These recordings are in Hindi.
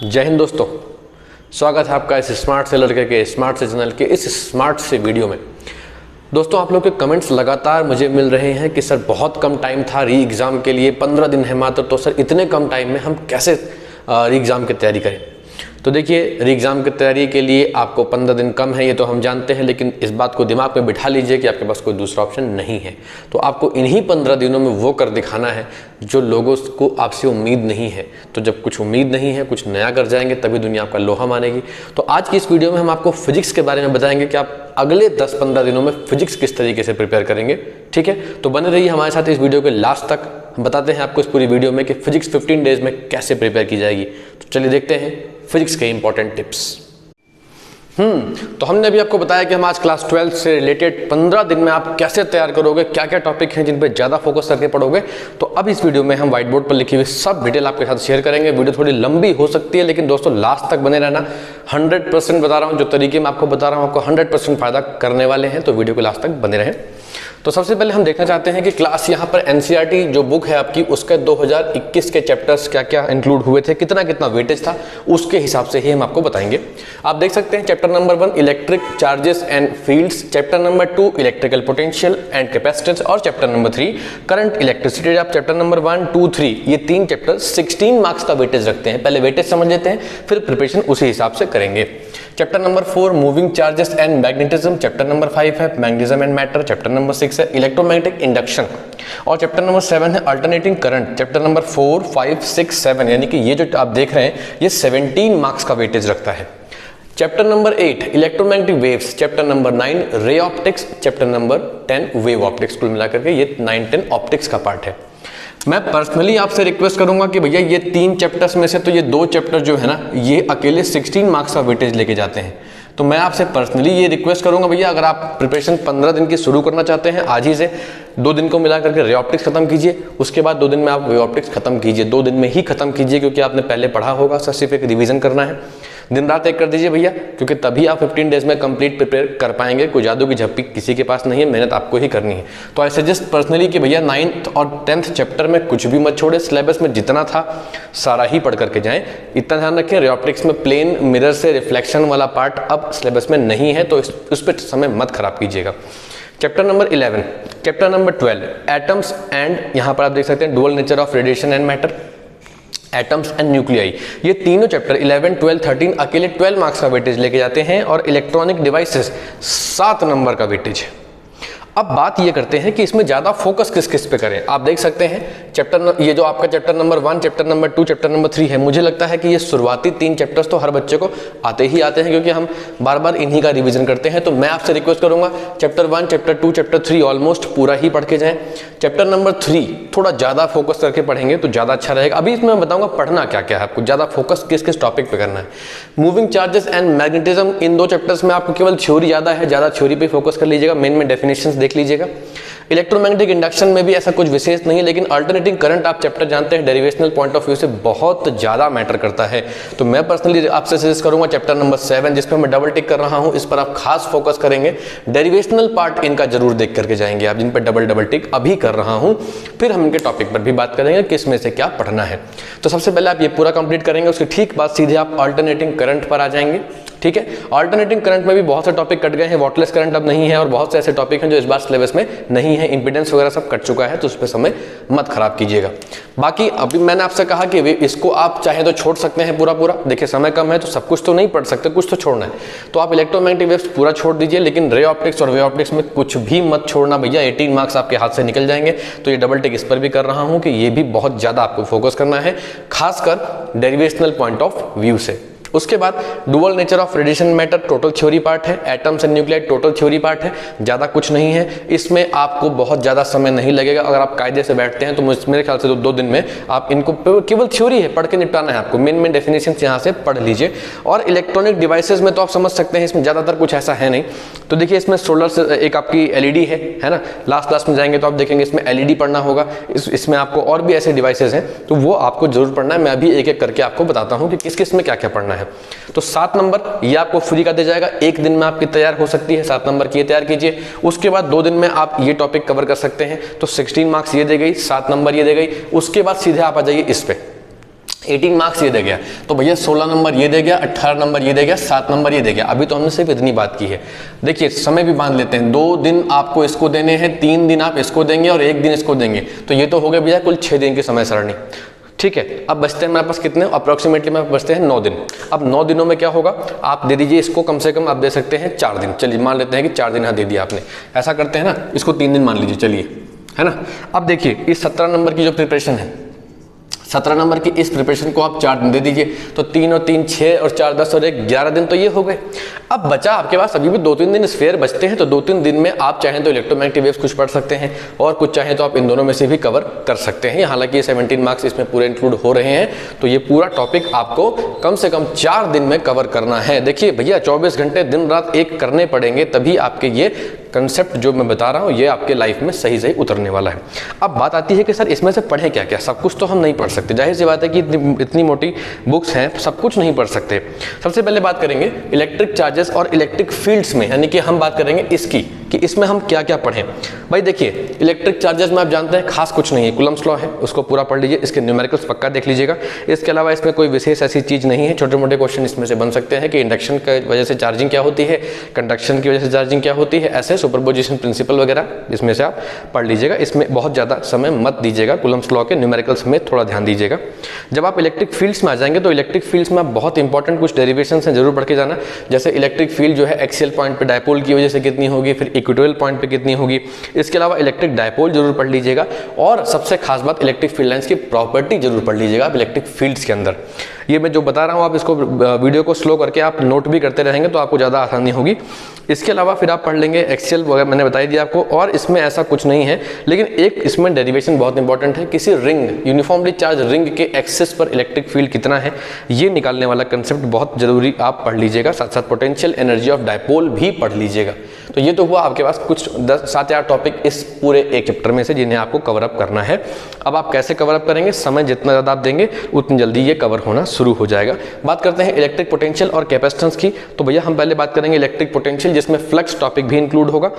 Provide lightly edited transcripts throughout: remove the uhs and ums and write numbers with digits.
जय हिंद दोस्तों, स्वागत है आपका इस स्मार्ट से लड़के के स्मार्ट से चैनल के इस स्मार्ट से वीडियो में। दोस्तों, आप लोग के कमेंट्स लगातार मुझे मिल रहे हैं कि सर बहुत कम टाइम था री एग्ज़ाम के लिए, 15 दिन है मात्र, तो सर इतने कम टाइम में हम कैसे री एग्ज़ाम की तैयारी करें। तो देखिए, री एग्ज़ाम की तैयारी के लिए आपको 15 दिन कम है, ये तो हम जानते हैं, लेकिन इस बात को दिमाग में बिठा लीजिए कि आपके पास कोई दूसरा ऑप्शन नहीं है। तो आपको इन्हीं 15 दिनों में वो कर दिखाना है जो लोगों को आपसे उम्मीद नहीं है। तो जब कुछ उम्मीद नहीं है, कुछ नया कर जाएंगे, तभी दुनिया आपका लोहा मानेगी। तो आज की इस वीडियो में हम आपको फिजिक्स के बारे में बताएंगे कि आप अगले 10-15 दिनों में फिजिक्स किस तरीके से प्रिपेयर करेंगे। ठीक है, तो बने रहिए हमारे साथ इस वीडियो के लास्ट तक। हम बताते हैं आपको इस पूरी वीडियो में कि फिजिक्स 15 डेज में कैसे प्रिपेयर की जाएगी। तो चलिए देखते हैं फिजिक्स के इंपॉर्टेंट टिप्स। तो हमने अभी आपको बताया कि हम आज क्लास 12 से रिलेटेड 15 दिन में आप कैसे तैयार करोगे, क्या क्या टॉपिक हैं जिन पे ज़्यादा फोकस करके पढ़ोगे। तो अब इस वीडियो में हम व्हाइट बोर्ड पर लिखी हुई सब डिटेल आपके साथ शेयर करेंगे। वीडियो थोड़ी लंबी हो सकती है, लेकिन दोस्तों लास्ट तक बने रहना। 100% बता रहा हूँ, जो तरीके मैं आपको बता रहा हूँ आपको 100% फायदा करने वाले हैं, तो वीडियो को लास्ट तक बने रहें। तो सबसे पहले हम देखना चाहते हैं कि क्लास यहाँ पर एनसीईआरटी जो बुक है आपकी, उसके 2021 के चैप्टर्स क्या क्या इंक्लूड हुए थे, कितना कितना वेटेज था, उसके हिसाब से ही हम आपको बताएंगे। आप देख सकते हैं chapter number 1 electric charges and fields, chapter number 2 electrical potential and capacitance, और चैप्टर नंबर 3 करंट इलेक्ट्रिसिटी। आप चैप्टर नंबर 1, 2, 3 ये 3 चैप्टर 16 मार्क्स का वेटेज रखते हैं। पहले वेटेज समझ लेते हैं, फिर प्रिपरेशन उसी हिसाब से करेंगे। Chapter number 4 moving charges and magnetism, chapter number 5 है magnetism and matter, chapter number 6 है इलेक्ट्रोमैग्नेटिक इंडक्शन, और चैप्टर नंबर 7 है अल्टरनेटिंग करंट। चैप्टर नंबर 4, 5, 6, 7 यानी कि ये जो आप देख रहे हैं ये 17 मार्क्स का वेटेज रखता है। Chapter number 8 electromagnetic waves, chapter number 9 ray optics, chapter number 10 wave optics. कुल मिलाकर के ये 9-10 ऑप्टिक्स का पार्ट है। मैं पर्सनली आपसे रिक्वेस्ट करूंगा कि भैया ये 3 चैप्टर्स में से तो ये 2 चैप्टर जो है ना, ये अकेले 16 मार्क्स का वेटेज लेके जाते हैं। तो मैं आपसे पर्सनली ये रिक्वेस्ट करूंगा भैया, अगर आप प्रिपरेशन 15 दिन की शुरू करना चाहते हैं, आज ही से 2 दिन को मिला करके रे ऑप्टिक्स खत्म कीजिए, उसके बाद 2 दिन में आप वे ऑप्टिक्स खत्म कीजिए। 2 दिन में ही खत्म कीजिए, क्योंकि आपने पहले पढ़ा होगा, सिर्फ एक रिवीजन करना है। दिन रात एक कर दीजिए भैया, क्योंकि तभी आप 15 डेज में कंप्लीट प्रिपेयर कर पाएंगे। कोई जादू की झप्पी किसी के पास नहीं है, मेहनत आपको ही करनी है। तो आई सजेस्ट पर्सनली कि भैया 9th और 10th चैप्टर में कुछ भी मत छोड़े, सिलेबस में जितना था सारा ही पढ़ करके जाएं। इतना ध्यान रखें, रे ऑप्टिक्स में प्लेन मिरर से रिफ्लेक्शन वाला पार्ट अब सिलेबस में नहीं है, तो उस पर समय मत खराब कीजिएगा। Chapter number 11, chapter number 12 atoms and, यहाँ पर आप देख सकते हैं dual nature of radiation and matter, atoms and nuclei. ये तीनों चैप्टर 11, 12, 13 अकेले 12 मार्क्स का वेटेज लेके जाते हैं, और इलेक्ट्रॉनिक डिवाइसेस 7 नंबर का वेटेज है। अब बात ये करते हैं कि इसमें ज़्यादा फोकस किस किस पे करें। आप देख सकते हैं ये जो आपका chapter number 1, chapter number 2, chapter number 3 है, मुझे लगता है कि ये शुरुआती 3 चैप्टर्स तो हर बच्चे को आते ही आते हैं, क्योंकि हम बार बार इन्हीं का रिवीजन करते हैं। तो मैं आपसे रिक्वेस्ट करूंगा चैप्टर 1, चैप्टर 2, चैप्टर 3 ऑलमोस्ट पूरा ही पढ़ के जाएं। चैप्टर नंबर 3 थोड़ा ज़्यादा फोकस करके पढ़ेंगे तो ज़्यादा अच्छा रहेगा। अभी इसमें मैं बताऊंगा पढ़ना क्या क्या है, आपको ज़्यादा फोकस किस किस टॉपिक पे करना है। Moving charges and magnetism, in 2 chapters में आपको केवल थ्योरी ज़्यादा है, ज़्यादा थ्योरी पे फोकस कर लीजिएगा, मेन में डेफिनेशंस देख लीजिएगा। इलेक्ट्रोमैग्नेटिक इंडक्शन में भी ऐसा कुछ विशेष नहीं है, लेकिन अल्टरनेटिंग करंट आप चैप्टर जानते हैं डेरिवेशनल पॉइंट ऑफ व्यू से बहुत ज़्यादा मैटर करता है। तो मैं पर्सनली आपसे सजेस्ट करूंगा चैप्टर नंबर 7, जिस पर मैं डबल टिक कर रहा हूं, इस पर आप खास फोकस करेंगे। डेरिवेशनल पार्ट इनका जरूर देख करके जाएंगे आप, जिन पर डबल टिक अभी कर रहा हूं। फिर हम इनके टॉपिक पर भी बात करेंगे कि इसमें से क्या पढ़ना है। तो सबसे पहले आप ये पूरा कंप्लीट करेंगे, उसके ठीक बाद सीधे आप अल्टरनेटिंग करंट पर आ जाएंगे। ठीक है, अल्टरनेटिंग करंट में भी बहुत से टॉपिक कट गए हैं, वॉटलेस करंट अब नहीं है, और बहुत से ऐसे टॉपिक हैं जो इस बार सिलेबस में नहीं है, इंपीडेंस वगैरह सब कट चुका है, तो उस पर समय मत खराब कीजिएगा। बाकी अभी मैंने आपसे कहा कि इसको आप चाहे तो छोड़ सकते हैं पूरा। देखिए समय कम है तो सब कुछ तो नहीं पढ़ सकते, कुछ तो छोड़ना है। तो आप इलेक्ट्रोमैग्नेटिक वेव्स पूरा छोड़ दीजिए, लेकिन रे ऑप्टिक्स और वे ऑप्टिक्स में कुछ भी मत छोड़ना भैया, 18 मार्क्स आपके हाथ से निकल जाएंगे। तो ये डबल टिक इस पर भी कर रहा हूं कि ये भी बहुत ज्यादा आपको फोकस करना है, खासकर डेरिवेशनल पॉइंट ऑफ व्यू से। उसके बाद dual nature of radiation matter total theory part है, atoms and nuclei total theory part है, ज़्यादा कुछ नहीं है। इसमें आपको बहुत ज़्यादा समय नहीं लगेगा, अगर आप कायदे से बैठते हैं तो मेरे ख्याल से 2 दिन में आप इनको, केवल थ्योरी है, पढ़ के निपटाना है आपको। मेन डेफिनेशन यहाँ से पढ़ लीजिए। और इलेक्ट्रॉनिक डिवाइसेज में तो आप समझ सकते हैं, इसमें ज़्यादातर कुछ ऐसा है नहीं। तो देखिए इसमें सोलर से एक आपकी एलईडी है ना, लास्ट क्लास में जाएंगे तो आप देखेंगे इसमें एलईडी पढ़ना होगा। इसमें आपको और भी ऐसे डिवाइसेज हैं, तो वो आपको जरूर पढ़ना है। मैं अभी एक एक करके आपको बताता हूँ कि किस किस में क्या क्या पढ़ना है। तो 7 नंबर ये आपको फ्री का दे जाएगा, 1 दिन में आपकी तैयार हो सकती है। 7 नंबर की ये तैयार कीजिए, उसके बाद 2 दिन में आप ये टॉपिक कवर कर सकते हैं। तो 16 मार्क्स ये दे गई, 7 नंबर ये दे गई। उसके बाद सीधे आप आ जाइए इस पे, 18 मार्क्स ये दे गया, तो भैया 16 नंबर ये दे गया, 18 नंबर ये दे गया, 7 नंबर ये दे गया। अभी तो हमने सिर्फ इतनी बात की है। देखिए समय भी बांध लेते हैं, 2 दिन आपको इसको देने हैं, 3 दिन आप इसको देंगे और 1 दिन इसको देंगे, तो ये तो हो गया भैया कुल 6 दिन की समय सारणी। ठीक है, अब बचते हैं मेरे पास कितने, अप्रोक्सीमेटली मेरे पास बचते हैं 9 दिन। अब 9 दिनों में क्या होगा, आप दे दीजिए इसको कम से कम आप दे सकते हैं 4 दिन। चलिए मान लेते हैं कि 4 दिन यहाँ दे दिया आपने, ऐसा करते हैं ना, इसको 3 दिन मान लीजिए, चलिए, है ना। अब देखिए इस 17 नंबर की जो प्रिपरेशन है, 17 नंबर की इस प्रिपरेशन को आप 4 दिन दे दीजिए, तो 3 और 3 6 और 4 10 और 1 11 दिन तो ये हो गए। अब बचा आपके पास अभी भी 2-3 दिन स्फेयर बचते हैं, तो 2-3 दिन में आप चाहें तो इलेक्ट्रोमैग्नेटिक वेव्स कुछ पढ़ सकते हैं और कुछ चाहें तो आप इन दोनों में से भी कवर कर सकते हैं। हालांकि 17 मार्क्स इसमें पूरे इंक्लूड हो रहे हैं, तो ये पूरा टॉपिक आपको कम से कम 4 दिन में कवर करना है। देखिए भैया 24 घंटे दिन रात एक करने पड़ेंगे, तभी आपके ये कंसेप्ट जो मैं बता रहा हूँ ये आपके लाइफ में सही सही उतरने वाला है। अब बात आती है कि सर इसमें से पढ़ें क्या क्या, सब कुछ तो हम नहीं पढ़ सकते, जाहिर सी बात है कि इतनी मोटी बुक्स हैं, सब कुछ नहीं पढ़ सकते। सबसे पहले बात करेंगे इलेक्ट्रिक चार्जेस और इलेक्ट्रिक फील्ड्स में, यानी कि हम बात करेंगे इसकी कि इसमें हम क्या क्या पढ़ें। भाई देखिए इलेक्ट्रिक चार्जेस में आप जानते हैं खास कुछ नहीं है, कूलम्ब्स लॉ है, उसको पूरा पढ़ लीजिए, इसके न्यूमेरिकल्स पक्का देख लीजिएगा। इसके अलावा इसमें कोई विशेष ऐसी चीज़ नहीं है, छोटे मोटे क्वेश्चन इसमें से बन सकते हैं कि इंडक्शन की वजह से चार्जिंग क्या होती है, कंडक्शन की वजह से चार्जिंग क्या होती है, ऐसे सुपरपोजिशन प्रिंसिपल वगैरह इसमें से आप पढ़ लीजिएगा। इसमें बहुत ज़्यादा समय मत दीजिएगा, कूलम्ब्स लॉ के न्यूमेरिकल्स में थोड़ा ध्यान दीजिएगा। जब आप इलेक्ट्रिक फील्ड्स में आ जाएंगे तो इलेक्ट्रिक फील्ड्स में आप बहुत इंपॉर्टेंट कुछ डेरिवेशंस हैं, जरूर पढ़ के जाना। जैसे इलेक्ट्रिक फील्ड जो है एक्सियल पॉइंट पे डायपोल की वजह से कितनी होगी, फिर इक्वेटोरियल पॉइंट पे कितनी होगी। इसके अलावा इलेक्ट्रिक डायपोल जरूर पढ़ लीजिएगा, और सबसे खास बात इलेक्ट्रिक फील्ड लाइंस की प्रॉपर्टी जरूर पढ़ लीजिएगा आप इलेक्ट्रिक फील्ड्स के अंदर। ये मैं जो बता रहा हूँ आप इसको वीडियो को स्लो करके आप नोट भी करते रहेंगे तो आपको ज़्यादा आसानी होगी। इसके अलावा फिर आप पढ़ लेंगे एक्सियल वगैरह, मैंने बता दिया आपको, और इसमें ऐसा कुछ नहीं है, लेकिन एक इसमें डेरिवेशन बहुत इंपॉर्टेंट है। किसी रिंग, यूनिफॉर्मली चार्ज रिंग के एक्सिस पर इलेक्ट्रिक फील्ड कितना है ये निकालने वाला कंसेप्ट बहुत जरूरी आप पढ़ लीजिएगा। साथ साथ पोटेंशियल एनर्जी ऑफ डायपोल भी पढ़ लीजिएगा। तो ये तो हुआ आपके पास कुछ 7 या 8 टॉपिक इस पूरे एक चैप्टर में से जिन्हें आपको कवर अप करना है। अब आप कैसे कवर अप करेंगे, समय जितना ज़्यादा आप देंगे उतनी जल्दी ये कवर होना शुरू हो जाएगा। बात करते हैं इलेक्ट्रिक पोटेंशियल और कैपेसिटेंस की। तो भैया हम पहले बात करेंगे इलेक्ट्रिक पोटेंशियल, जिसमें फ्लक्स टॉपिक भी इंक्लूड होगा।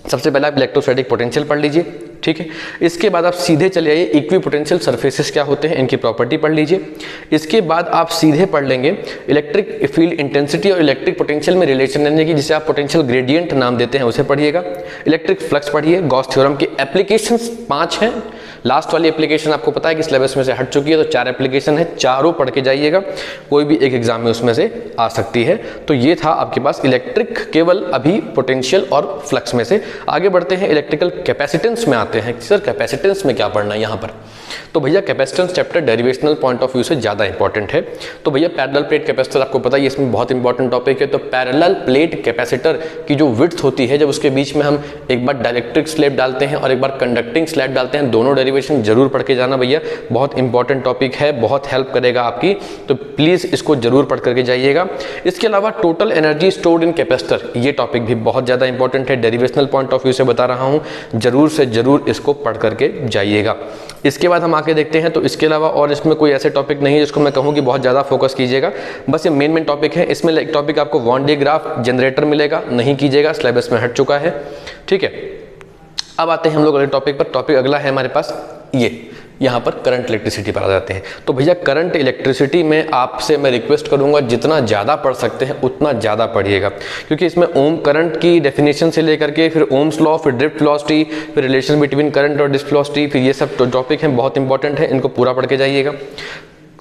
सबसे पहले आप इलेक्ट्रोस्टैटिक पोटेंशियल पढ़ लीजिए, ठीक है। इसके बाद आप सीधे चले आइए इक्विपोटेंशियल सरफेसेस क्या होते हैं, इनकी प्रॉपर्टी पढ़ लीजिए। इसके बाद आप सीधे पढ़ लेंगे इलेक्ट्रिक फील्ड इंटेंसिटी और इलेक्ट्रिक पोटेंशियल में रिलेशन, यानी कि जिसे आप पोटेंशियल ग्रेडियंट नाम देते हैं, उसे पढ़िएगा। इलेक्ट्रिक फ्लक्स पढ़िए। गॉस थ्योरम की एप्लीकेशंस 5 हैं। लास्ट वाली एप्लीकेशन आपको पता है कि सिलेबस में से हट चुकी है, तो 4 एप्लीकेशन है, चारों पढ़ के जाइएगा, कोई भी एक एग्जाम में उसमें से आ सकती है। तो ये था आपके पास इलेक्ट्रिक, केवल अभी पोटेंशियल और फ्लक्स में से। आगे बढ़ते हैं इलेक्ट्रिकल कैपेसिटेंस में आते हैं। सर कैपेसिटेंस में क्या पढ़ना है यहाँ पर, तो भैया capacitance chapter derivational point of view से ज़्यादा इंपॉर्टेंट है। तो भैया पैरेलल प्लेट कैपेसिटर आपको पता है इसमें बहुत इंपॉर्टेंट टॉपिक है। तो पैरेलल प्लेट कैपेसिटर की जो विड्थ होती है, जब उसके बीच में हम एक बार डाइलेक्ट्रिक स्लैब डालते हैं और एक बार कंडक्टिंग स्लैब डालते हैं, दोनों डेरिवेशन जरूर पढ़ के जाना भैया, बहुत इंपॉर्टेंट टॉपिक है, बहुत हेल्प करेगा आपकी, तो प्लीज़ इसको जरूर पढ़ करके जाइएगा। इसके अलावा total energy stored in capacitor, ये टॉपिक भी बहुत ज़्यादा इंपॉर्टेंट है, डेरिवेशनल पॉइंट ऑफ व्यू से बता रहा हूँ, जरूर से जरूर इसको पढ़ करके जाइएगा। इसके बाद हम आके देखते हैं, तो इसके अलावा और इसमें कोई ऐसे टॉपिक नहीं है जिसको मैं कहूँ कि बहुत ज़्यादा फोकस कीजिएगा, बस ये मेन टॉपिक है। इसमें एक टॉपिक आपको वॉन डे ग्राफ जनरेटर मिलेगा, नहीं कीजिएगा, सिलेबस में हट चुका है, ठीक है। अब आते हैं हम लोग अगले टॉपिक पर। टॉपिक अगला है हमारे पास ये, यहाँ पर करंट इलेक्ट्रिसिटी पर आ जाते हैं। तो भैया करंट इलेक्ट्रिसिटी में आपसे मैं रिक्वेस्ट करूँगा जितना ज़्यादा पढ़ सकते हैं उतना ज़्यादा पढ़िएगा, क्योंकि इसमें ओम करंट की डेफिनेशन से लेकर के फिर ओम्स लॉ, फिर ड्रिफ्ट वेलोसिटी, फिर रिलेशन बिटवीन करंट और ड्रिफ्ट वेलोसिटी, फिर ये सब टॉपिक हैं, बहुत इंपॉर्टेंट है, इनको पूरा पढ़ के जाइएगा।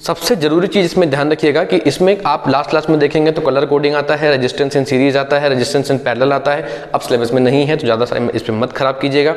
सबसे जरूरी चीज़ इसमें ध्यान रखिएगा कि इसमें आप लास्ट में देखेंगे तो कलर कोडिंग आता है, रेजिस्टेंस इन सीरीज आता है, रेजिस्टेंस इन पैरेलल आता है। अब सिलेबस में नहीं है तो ज़्यादा इस पर मत खराब कीजिएगा।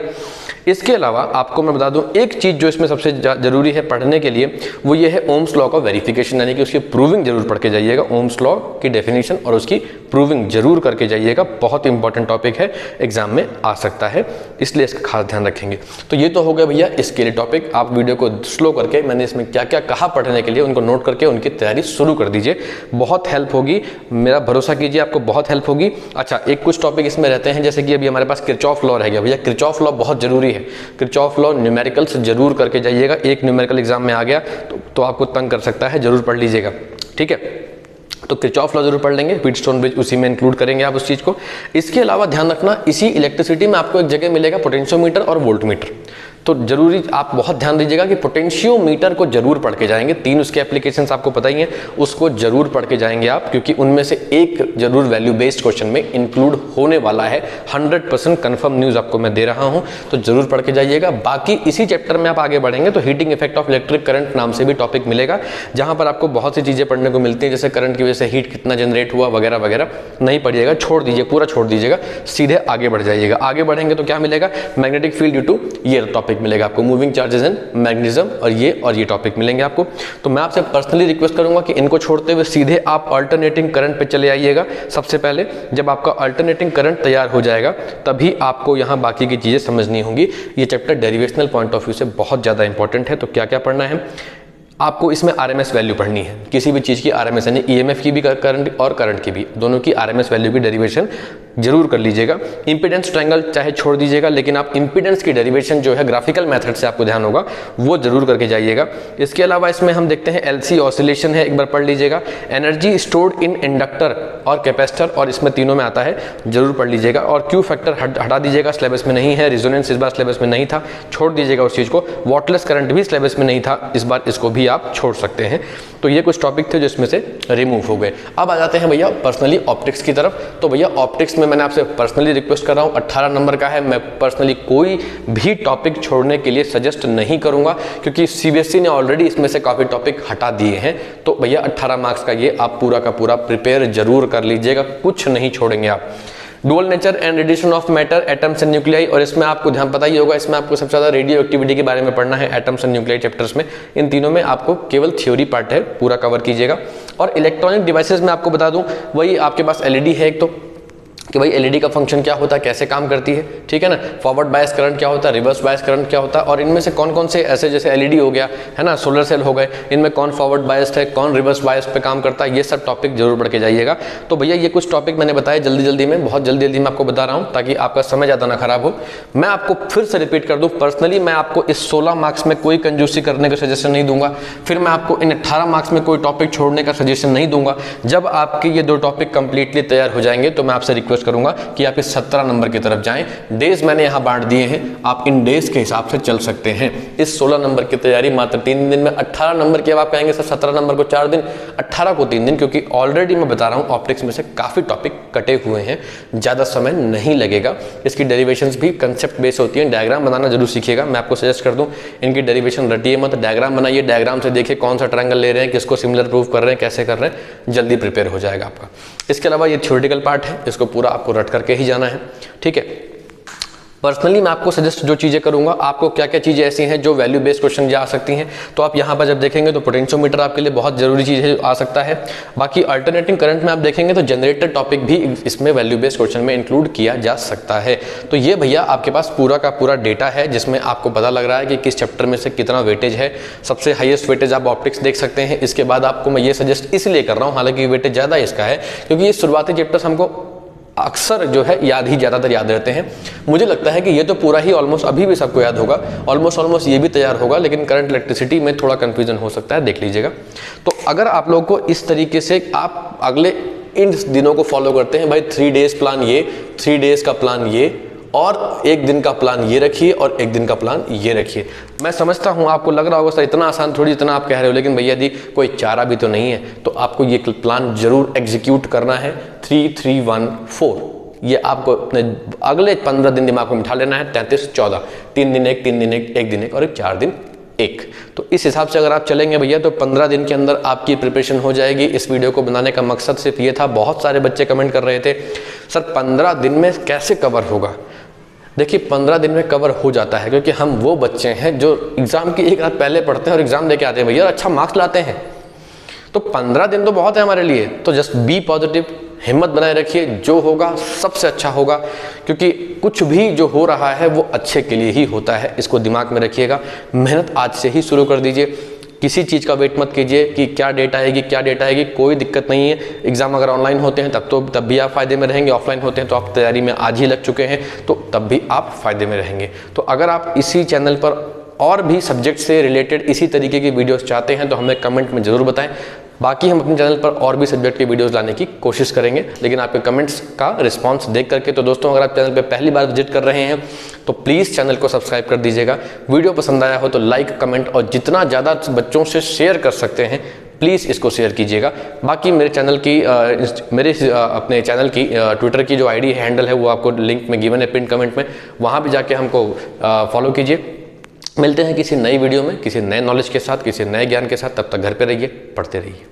इसके अलावा आपको मैं बता दूं एक चीज़ जो इसमें सबसे जरूरी है पढ़ने के लिए, वो ये है ओम्स लॉ का वेरिफिकेशन, यानी कि उसकी प्रूविंग जरूर पढ़ के जाइएगा। ओम्स लॉ की डेफिनेशन और उसकी प्रूविंग जरूर करके जाइएगा, बहुत इंपॉर्टेंट टॉपिक है, एग्जाम में आ सकता है, इसलिए इसका खास ध्यान रखेंगे। तो ये तो हो गया भैया इसके लिए टॉपिक। आप वीडियो को स्लो करके मैंने इसमें क्या क्या कहा पढ़ने के लिए उनको नोट करके उनकी तैयारी शुरू कर दीजिए, बहुत हेल्प होगी, मेरा भरोसा कीजिए, आपको बहुत हेल्प होगी। अच्छा, एक कुछ टॉपिक इसमें रहते हैं, जैसे कि अभी हमारे पास किरचॉफ लॉ रह गया भैया, किरचॉफ लॉ बहुत जरूरी है। किरचॉफ लॉ न्यूमेरिकल्स जरूर करके जाइएगा, एक न्यूमेरिकल एग्जाम में आ गया तो आपको तंग कर सकता है, जरूर पढ़ लीजिएगा, ठीक है। तो किरचॉफ लॉ जरूर पढ़ लेंगे, व्हीटस्टोन ब्रिज उसी में इंक्लूड करेंगे आप उस चीज़ को। इसके अलावा ध्यान रखना, इसी इलेक्ट्रिसिटी में आपको एक जगह मिलेगा पोटेंशियोमीटर और वोल्टमीटर। तो जरूरी आप बहुत ध्यान दीजिएगा कि पोटेंशियोमीटर को जरूर पढ़ के जाएंगे। 3 उसके एप्लीकेशंस आपको पता ही हैं, उसको जरूर पढ़ के जाएंगे आप, क्योंकि उनमें से एक जरूर वैल्यू बेस्ड क्वेश्चन में इंक्लूड होने वाला है। 100% कंफर्म न्यूज़ आपको मैं दे रहा हूं, तो जरूर पढ़ के जाइएगा। बाकी इसी चैप्टर में आप आगे बढ़ेंगे तो heating effect of electric current नाम से भी टॉपिक मिलेगा, जहां पर आपको बहुत सी चीज़ें पढ़ने को मिलती हैं, जैसे करंट की वजह से हीट कितना जनरेट हुआ वगैरह वगैरह। नहीं पढ़िएगा, छोड़ दीजिए, पूरा छोड़ दीजिएगा, सीधे आगे बढ़ जाइएगा। आगे बढ़ेंगे तो क्या मिलेगा, मैग्नेटिक फील्ड ड्यू टू ये टॉपिक मिलेगा आपको, मूविंग चार्जेस एंड मैग्नेटिज्म, और ये टॉपिक मिलेंगे आपको। तो मैं आपसे पर्सनली रिक्वेस्ट करूंगा कि इनको छोड़ते हुए सीधे आप अल्टरनेटिंग करंट पे चले आइएगा। सबसे पहले जब आपका अल्टरनेटिंग करंट तैयार हो जाएगा तभी आपको यहाँ बाकी की चीज़ें समझनी होंगी। ये chapter derivational point of view से बहुत ज़्यादा इंपॉर्टेंट है। तो क्या क्या पढ़ना है आपको, इसमें आरएमएस वैल्यू पढ़नी है, किसी भी चीज़ की आरएमएस, यानी ईएमएफ की भी करंट और करंट की भी, दोनों की आरएमएस वैल्यू की डेरिवेशन जरूर कर लीजिएगा। इंपीडेंस ट्रायंगल चाहे छोड़ दीजिएगा, लेकिन आप इंपीडेंस की डेरिवेशन जो है ग्राफिकल मेथड से आपको ध्यान होगा, वो जरूर करके जाइएगा। इसके अलावा इसमें हम देखते हैं एलसी ऑसिलेशन है, एक बार पढ़ लीजिएगा। एनर्जी स्टोर्ड इन इंडक्टर और कैपेसिटर, और इसमें तीनों में आता है, जरूर पढ़ लीजिएगा। और क्यू फैक्टर हटा दीजिएगा, सिलेबस में नहीं है। रिजोनेंस इस बार सिलेबस में नहीं था, छोड़ दीजिएगा उस चीज़ को। वॉटलेस करंट भी सिलेबस में नहीं था, इस बार इसको भी आप छोड़ सकते हैं। तो ये कुछ टॉपिक थे जो इसमें से रिमूव हो गए। अब आ जाते हैं भैया पर्सनली ऑप्टिक्स की तरफ। तो भैया ऑप्टिक्स में मैंने आपसे पर्सनली रिक्वेस्ट कर रहा हूँ, 18 नंबर का है। मैं पर्सनली कोई भी टॉपिक छोड़ने के लिए सजेस्ट नहीं करूंगा, क्योंकि सीबीएसई ने ऑलरेडी इसमें से काफी टॉपिक हटा दिए हैं। तो भैया 18 मार्क्स का ये आप पूरा का पूरा प्रिपेयर जरूर कर लीजिएगा, कुछ नहीं छोड़ेंगे आप। Dual nature and radiation of matter, atoms and nuclei, और इसमें आपको ध्यान पता ही होगा, इसमें आपको सबसे ज्यादा रेडियो एक्टिविटी के बारे में पढ़ना है, एटम्स एंड न्यूक्लियाई चैप्टर्स में। इन तीनों में आपको केवल थ्योरी पार्ट है, पूरा कवर कीजिएगा। और इलेक्ट्रॉनिक डिवाइसेस में आपको बता दूं, वही आपके पास एलईडी है एक, तो कि भाई एलईडी का फंक्शन क्या होता है, कैसे काम करती है, ठीक है ना। फॉरवर्ड बायस करंट क्या होता है, रिवर्स बायस करंट क्या होता है, और इनमें से कौन कौन से ऐसे, जैसे एलईडी हो गया है ना, सोलर सेल हो गए, इनमें कौन फॉरवर्ड बायस्ड है, कौन रिवर्स बायस पे काम करता है, ये सब टॉपिक जरूर पढ़ के जाइएगा। तो भैया ये कुछ टॉपिक मैंने बताया जल्दी में, बहुत जल्दी मैं आपको बता रहा हूँ, ताकि आपका समय ज़्यादा ना खराब हो। मैं आपको फिर से रिपीट कर दूँ, पर्सनली मैं आपको इस 16 मार्क्स में कोई कंजूसी करने का सजेशन नहीं दूंगा, फिर मैं आपको इन 18 मार्क्स में कोई टॉपिक छोड़ने का सजेशन नहीं दूंगा। जब आपके ये 2 टॉपिक कंप्लीटली तैयार हो जाएंगे तो मैं आपसे रिक्वेस्ट करूंगा कि आप इस 17 नंबर की तरफ जाएं। डेज मैंने यहां बांट दिए हैं, आप इन डेज के हिसाब से चल सकते हैं। इस 16 नंबर की तैयारी मात्र 3 दिन में, 18 नंबर की अब आप कहेंगे सर 17 नंबर को 4 दिन, 18 को 3 दिन, क्योंकि ऑलरेडी मैं बता रहा हूं ऑप्टिक्स में से काफी टॉपिक कटे हुए हैं, ज्यादा समय नहीं लगेगा। इसकी डेरिवेशंस भी कंसेप्ट बेस होती है, डायग्राम बनाना जरूर सीखिएगा। मैं आपको सजेस्ट कर दूं, इनकी डेरिवेशन रटिए मत, डायग्राम बनाइए, डायग्राम से देखिए कौन सा ट्रायंगल ले रहे हैं, किसको सिमिलर प्रूव कर रहे हैं, कैसे कर रहे हैं, जल्दी प्रिपेयर हो जाएगा आपका। इसके अलावा ये थ्योरेटिकल पार्ट है, इसको पूरा आपको रट करके ही जाना है, ठीक है। पर्सनली मैं आपको सजेस्ट जो चीज़ें करूंगा, आपको क्या क्या चीज़ें ऐसी हैं जो वैल्यू बेस्ड क्वेश्चन जा सकती हैं, तो आप यहाँ पर जब देखेंगे तो पोटेंशियोमीटर आपके लिए बहुत जरूरी चीज़ है, आ सकता है। बाकी अल्टरनेटिंग करंट में आप देखेंगे तो जनरेटर टॉपिक भी इसमें वैल्यू बेस्ड क्वेश्चन में इंक्लूड किया जा सकता है। तो ये भैया आपके पास पूरा का पूरा डेटा है, जिसमें आपको पता लग रहा है कि किस चैप्टर में से कितना वेटेज है। सबसे हाईएस्ट वेटेज आप ऑप्टिक्स देख सकते हैं। इसके बाद आपको मैं ये सजेस्ट इसलिए कर रहा हूँ, हालांकि वेटेज ज़्यादा इसका है, क्योंकि ये शुरुआती चैप्टर्स हमको अक्सर जो है ज़्यादातर याद रहते हैं। मुझे लगता है कि ये तो पूरा ही ऑलमोस्ट अभी भी सबको याद होगा, ऑलमोस्ट ये भी तैयार होगा, लेकिन करंट इलेक्ट्रिसिटी में थोड़ा कंफ्यूजन हो सकता है, देख लीजिएगा। तो अगर आप लोगों को इस तरीके से आप अगले इन दिनों को फॉलो करते हैं, भाई 3 डेज प्लान ये, 3 डेज का प्लान ये, और 1 दिन का प्लान ये रखिए, और 1 दिन का प्लान ये रखिए। मैं समझता हूं आपको लग रहा होगा सर इतना आसान थोड़ी जितना आप कह रहे हो, लेकिन भैया जी कोई चारा भी तो नहीं है, तो आपको ये प्लान जरूर एग्जीक्यूट करना है। 3, 3, 1, 4 ये आपको अपने अगले 15 दिन दिमाग में बिठा लेना है। 33, 14, 3 दिन 1, 3 दिन 1, 1 दिन 1, और 4 दिन 1। तो इस हिसाब से अगर आप चलेंगे भैया तो 15 दिन के अंदर आपकी प्रिपरेशन हो जाएगी। इस वीडियो को बनाने का मकसद सिर्फ ये था, बहुत सारे बच्चे कमेंट कर रहे थे सर 15 दिन में कैसे कवर होगा। देखिए 15 दिन में कवर हो जाता है, क्योंकि हम वो बच्चे हैं जो एग्जाम की 1 रात पहले पढ़ते हैं और एग्जाम देके आते हैं भैया, अच्छा मार्क्स लाते हैं। तो 15 दिन तो बहुत है हमारे लिए। तो जस्ट बी पॉजिटिव, हिम्मत बनाए रखिए, जो होगा सबसे अच्छा होगा, क्योंकि कुछ भी जो हो रहा है वो अच्छे के लिए ही होता है, इसको दिमाग में रखिएगा। मेहनत आज से ही शुरू कर दीजिए, किसी चीज़ का वेट मत कीजिए कि क्या डेट आएगी क्या डेट आएगी, कोई दिक्कत नहीं है। एग्जाम अगर ऑनलाइन होते हैं तब भी आप फायदे में रहेंगे, ऑफलाइन होते हैं तो आप तैयारी में आज ही लग चुके हैं तो तब भी आप फायदे में रहेंगे। तो अगर आप इसी चैनल पर और भी सब्जेक्ट से रिलेटेड इसी तरीके की वीडियोस चाहते हैं तो हमें कमेंट में ज़रूर बताएं। बाकी हम अपने चैनल पर और भी सब्जेक्ट के वीडियोस लाने की कोशिश करेंगे, लेकिन आपके कमेंट्स का रिस्पांस देख करके। तो दोस्तों, अगर आप चैनल पर पहली बार विजिट कर रहे हैं तो प्लीज़ चैनल को सब्सक्राइब कर दीजिएगा। वीडियो पसंद आया हो तो लाइक, कमेंट और जितना ज़्यादा बच्चों से शेयर कर सकते हैं प्लीज़ इसको शेयर कीजिएगा। बाकी मेरे चैनल की अपने चैनल की ट्विटर की जो आईडी हैंडल है वो आपको लिंक में गिवन है, पिन कमेंट में, वहाँ भी जाके हमको फॉलो कीजिए। मिलते हैं किसी नई वीडियो में, किसी नए नॉलेज के साथ, किसी नए ज्ञान के साथ। तब तक घर पे रहिए, पढ़ते रहिए।